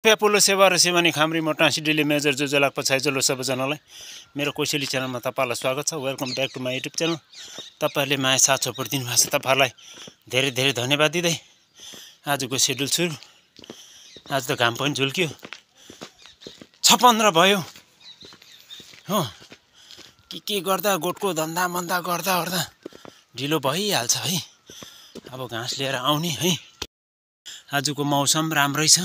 पेपोलो सेवा र सेवानी खामरी म टाँसी डेली मेजर जो जलाक पछाइजलो सबैजनालाई मेरो कोसेली च्यानलमा तपाईँलाई स्वागत छ। Welcome back to my YouTube channel. तपाईँहरूले माया साथ सपोर्ट दिनुभएको छ, तपाईँहरूलाई धेरै धेरै धन्यवाद दिँदै आजको सेड्युल सुरु। आज त घाम पनि झुल्क्यो, 6:15 भयो हो। के गर्दा गोठको धन्दा मन्दा गर्दा गर्दा ढिलो भइहाल्छ है। अब घाँस लिएर आउने है। आजको मौसम राम्रै छ,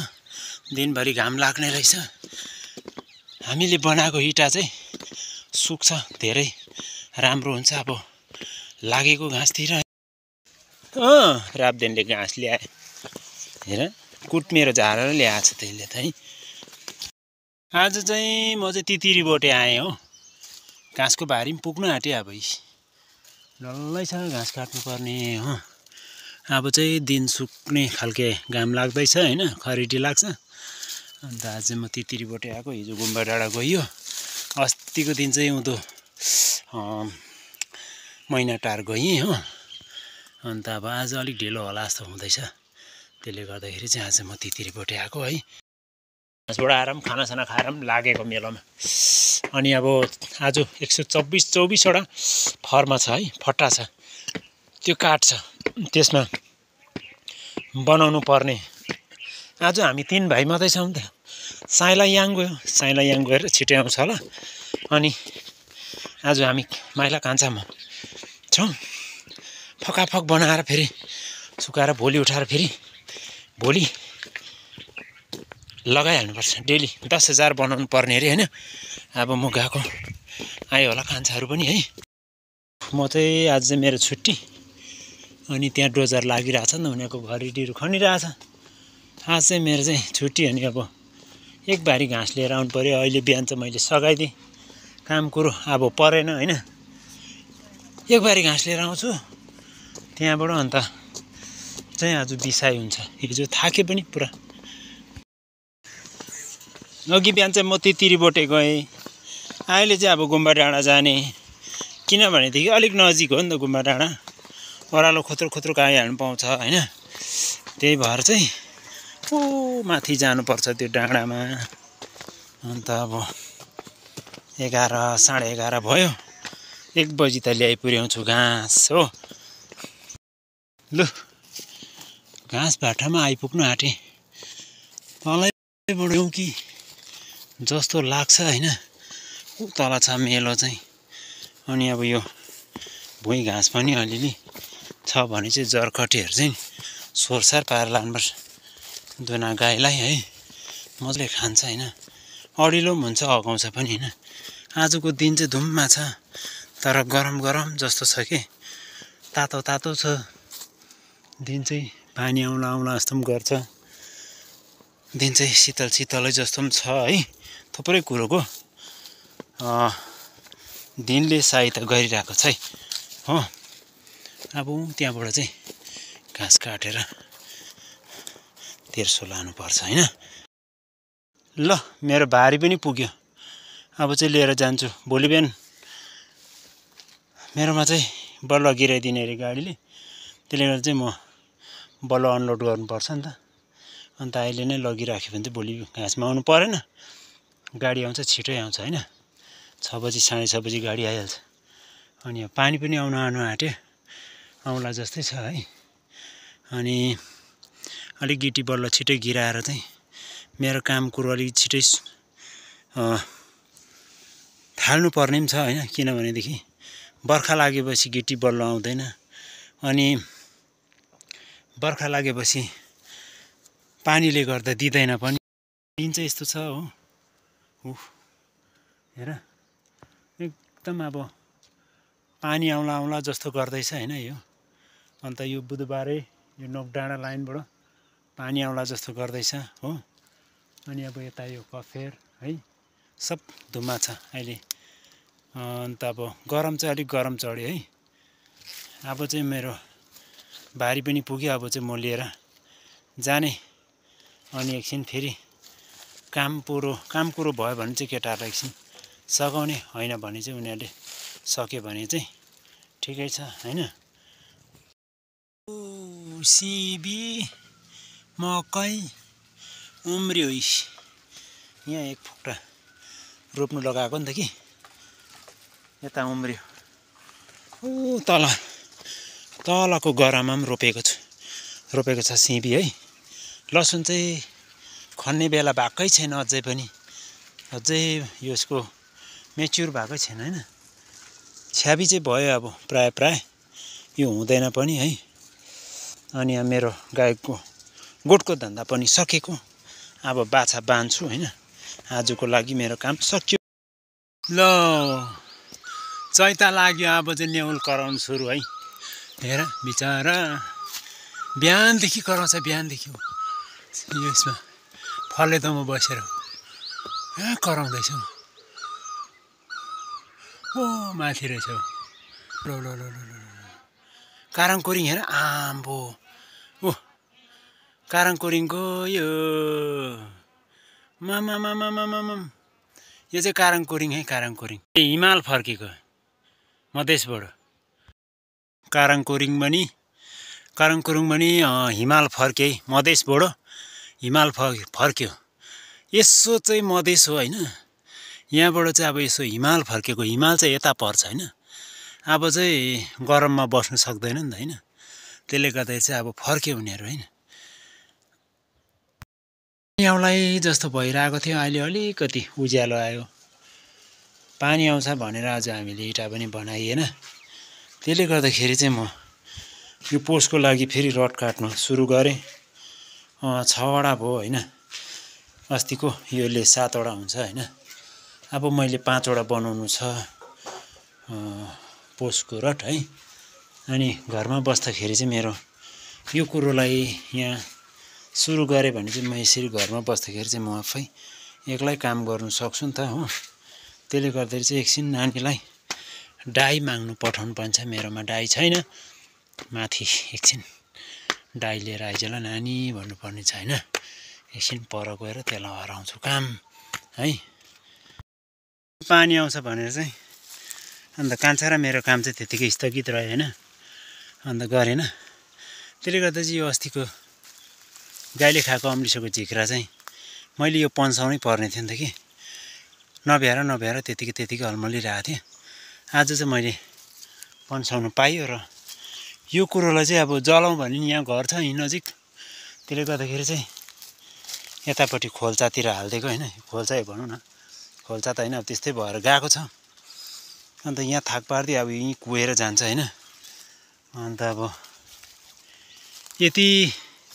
दिनभरि घाम लाग्ने रहेछ। हामीले बनाएको इँटा चाहिँ सुक्छ, धेरै राम्रो हुन्छ। अब लागेको घाँसतिर राबदेनले घाँस ल्याए, हेर कुट्मेर झारेर ल्याएको छ त्यसले त है। आज चाहिँ म चाहिँ तितिरी बोटे आएँ हो। घाँसको भारी पनि पुग्नु आँट्यो। अब डल्लै छ घाँस काट्नुपर्ने हो। अब चाहिँ दिन सुक्ने खालके घाम लाग्दैछ होइन, खरेटी लाग्छ। अन्त आज म तितिरी बोटे आएको। हिजो गुम्बा डाँडा गइयो, अस्तिको दिन चाहिँ उँधो मैनाटार गएँ हो। अन्त अब आज अलिक ढिलो होला जस्तो हुँदैछ, त्यसले गर्दाखेरि चाहिँ आज म तितिरी बोटे आएको है। घाँसबाट आएर पनि खानासाना खाएर पनि लागेको मेलोमा। अनि अब आज 124-24वटा फर्मा छ है, फट्टा छ, त्यो काठ छ, त्यसमा बनाउनु पर्ने। आज हामी 3 भाइ मात्रै छौँ त। साइला याङ गयो, साइला याङ गएर छिटै आउँछ होला। अनि आज हामी माइला कान्छामा छौँ। फकाफक बनाएर फेरि सुकाएर भोलि उठाएर फेरि भोलि लगाइहाल्नुपर्छ। डेली 10,000 बनाउनु पर्ने अरे होइन। अब म गएको, आयो होला कान्छाहरू पनि है। म चाहिँ आज चाहिँ मेरो छुट्टी, अनि त्यहाँ डोजर लागिरहेछ नि, उनीहरूको घरेटीहरू खनिरहेछ। आज चाहिँ मेरो चाहिँ छुट्टी। अनि अब एक भारी घाँस लिएर आउनु पऱ्यो। अहिले बिहान चाहिँ मैले सघाइदिएँ, काम कुरो अब परेन होइन। एक भारी घाँस लिएर आउँछु त्यहाँबाट, अन्त चाहिँ आज बिसाइ हुन्छ। हिजो थाके पनि पुरा। अघि बिहान चाहिँ म तितिरी बोटे गएँ, अहिले चाहिँ अब गुम्बा डाँडा जाने। किनभनेदेखि अलिक नजिक हो नि त गुम्बा डाँडा, ओह्रालो खोत्रो खोत्रो आइहाल्नु पाउँछ होइन। त्यही भएर चाहिँ माथि जानुपर्छ त्यो डाँडामा। अन्त अब 11, साढे 11 भयो, 1 बजी त ल्याइ पुर्याउँछु घाँस हो। लु घाँस भाटामा आइपुग्नु आँटेँ। तलैबाट जाउँ कि जस्तो लाग्छ होइन। तल छ मेलो चाहिँ। अनि अब यो भुइँ घाँस पनि अलिअलि छ भने चाहिँ जरकटीहरू चाहिँ सोरसार पारेर लानुपर्छ दुना गाईलाई है। मजाले खान्छ होइन, अडिलो पनि हुन्छ, अगाउँछ पनि होइन। आजको दिन चाहिँ धुम्मा छ, तर गरम गरम जस्तो छ कि, तातो तातो छ दिन चाहिँ। पानी आउला आउला जस्तो पनि गर्छ, दिन चाहिँ शीतल शीतलै जस्तो पनि छ है। थुप्रै कुरोको दिनले सहायता गरिरहेको छ है हो। अब त्यहाँबाट चाहिँ घाँस काटेर तेर्सो लानुपर्छ होइन। ल मेरो भारी पनि पुग्यो, अब चाहिँ लिएर जान्छु। भोलि बिहान मेरोमा चाहिँ बल्ल गिराइदिने अरे गाडीले, त्यसले गर्दा चाहिँ म बल्ल अनलोड गर्नुपर्छ नि त। अन्त अहिले नै लगिराख्यो भने चाहिँ भोलि घाँसमा आउनु परेन, गाडी आउँछ छिटै आउँछ होइन। 6 बजी, साढे 6 बजी गाडी आइहाल्छ। अनि पानी पनि आउनु आँट्यो, आउला जस्तै छ है। अनि अलिक गिटी बल्ल छिटै गिराएर चाहिँ मेरो काम कुरो अलिक छिटै थाल्नु पर्ने पनि छ होइन। किनभनेदेखि बर्खा लागेपछि गिटी बल्ल आउँदैन, अनि बर्खा लागेपछि पानीले गर्दा दिँदैन पनि। दिन चाहिँ यस्तो छ हो। हेर एकदम अब पानी आउला आउला जस्तो गर्दैछ होइन यो। अन्त यो बुधबारै यो नोकडाँडा लाइनबाट पानी आउला जस्तो गर्दैछ हो। अनि अब यता यो कफेर है सब धुम्मा छ अहिले। अन्त अब गरम चाहिँ अलिक गरम चढ्यो है। अब चाहिँ मेरो भारी पनि पुग्यो, अब चाहिँ म लिएर जाने। अनि एकछिन फेरि काम कुरो भयो भने चाहिँ केटाहरूलाई एकछिन सघाउने, होइन भने चाहिँ उनीहरूले सक्यो भने चाहिँ ठिकै छ होइन। सिबी मकै उम्रियो। यहाँ एक फुक्रा रोप्नु लगाएको नि त कि यता उम्रियो। ऊ तलको गरामा पनि रोपेको छ सिमी है। लसुन चाहिँ खन्ने बेला भएकै छैन अझै पनि, अझै यसको मेच्युर भएकै छैन हैन। छ्याबी चाहिँ भयो अब प्राय यो हुँदैन पनि है। अनि मेरो गाईको गोठको धन्दा पनि सकेको, अब बाछा बान्छु हैन। आजको लागि मेरो काम सकियो। ल चैता लाग्यो, अब चाहिँ न्याउल कराउनु सुरु है। हेर बिचारा बिहानदेखि कराउँछ, बिहानदेखि यसमा फलेदोमा बसेर कराउँदैछ। ओ माथि रहेछ। ल काराङकोरिङ हेर, आम्बो ओ काराङकोरिङ गयो। मामा यो चाहिँ काराङकोरिङ है, काराङकोरिङ हिमाल फर्केको मधेसबाट। काराङकोरिङ पनि हिमाल फर्के, मधेसबाट हिमाल फर्क्यो। यसो चाहिँ मधेस हो हैन। यहाँबाट चाहिँ अब यसो हिमाल फर्केको, हिमाल चाहिँ यता पर्छ हैन। अब चाहिँ गरममा बस्नु सक्दैन नि त हैन। त्यसले गर्दा चाहिँ अब फर्क्यो उनीहरू हैन। यहाँलाई जस्तो भइरहेको थियो, अहिले अलिकति उज्यालो आयो। पानी आउँछ भनेर आज हामीले इँटा पनि बनाइएन। त्यसले गर्दाखेरि चाहिँ म यो पोस्टको लागि फेरि रड काट्नु सुरु गरेँ। 6वटा भयो हैन। अस्तिको योले 7वटा हुन्छ हैन। अब मैले 5वटा बनाउनु छ पोस्टको रड है। अनि घरमा बस्दाखेरि चाहिँ मेरो यो कुरोलाई यहाँ सुरु गरेँ भने चाहिँ म यसरी घरमा बस्दाखेरि चाहिँ म आफै एक्लै काम गर्नु सक्छु नि त हो। त्यसले गर्दाखेरि चाहिँ एकछिन नानीलाई डाई माग्नु पठाउनु पर्छ। मेरोमा डाई छैन। माथि एकछिन डाई लिएर आइज ल नानी भन्नुपर्ने छ हैन। एकछिन पर गएर त्यसलाई हराउँछु काम है। पानी आउँछ भनेर चाहिँ अन्त कान्छा र मेरो काम चाहिँ त्यतिकै स्थगित रह्यो हैन। अन्त गरेन। त्यसले गर्दा चाहिँ यो अस्तिको गाईले खाएको अम्लिसोको झिक्रा चाहिँ मैले यो पन्साउनै पर्ने थियो नि त कि, नभ्याएर त्यतिकै अल्मलिरहेको थिएँ। आज चाहिँ मैले पन्साउनु पाइयो र यो कुरोलाई चाहिँ अब जलाउँ भने नि यहाँ घर छ यहीँ नजिक। त्यसले गर्दाखेरि चाहिँ यतापट्टि खोल्चातिर हालिदिएको हैन। खोल्चा भनौँ न, खोल्चा त हैन, अब त्यस्तै भएर गएको छ। अन्त यहाँ थाक पार्दै अब यहीँ कुहेर जान्छ हैन। अन्त अब यति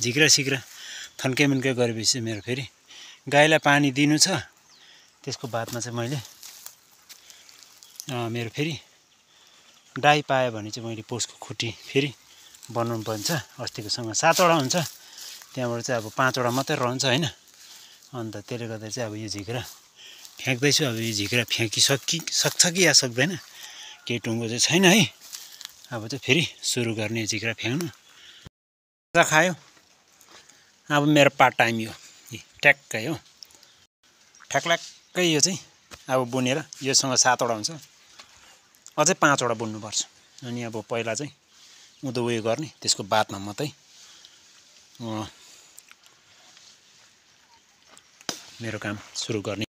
झिक्रा सिक्रा थन्के गरेपछि मेरो फेरि गाईलाई पानी दिनु छ। त्यसको बादमा चाहिँ मैले मेरो फेरि डाई पायो भने चाहिँ मैले पोस्टको खुट्टी फेरि बनाउनु पर्छ। अस्तिकोसँग 7वटा हुन्छ, त्यहाँबाट चाहिँ अब 5वटा मात्रै रहन्छ हैन। अन्त त्यसले गर्दा चाहिँ अब यो झिक्रा फ्याँक्दैछु। अब यो झिक्रा सक्छ कि या सक्दैन, केही टुङ्गो चाहिँ छैन है। अब चाहिँ फेरि सुरु गर्ने झिक्रा फ्याँक्नु। खायो अब मेरो पार्ट टाइम यो ट्याक्कै हो, ठ्याक्ल्याक्कै यो चाहिँ अब बुनेर योसँग 7वटा हुन्छ, अझै 5वटा बुन्नुपर्छ। अनि अब पहिला चाहिँ उँधो उयो गर्ने, त्यसको बादमा मात्रै मेरो काम सुरु गर्ने।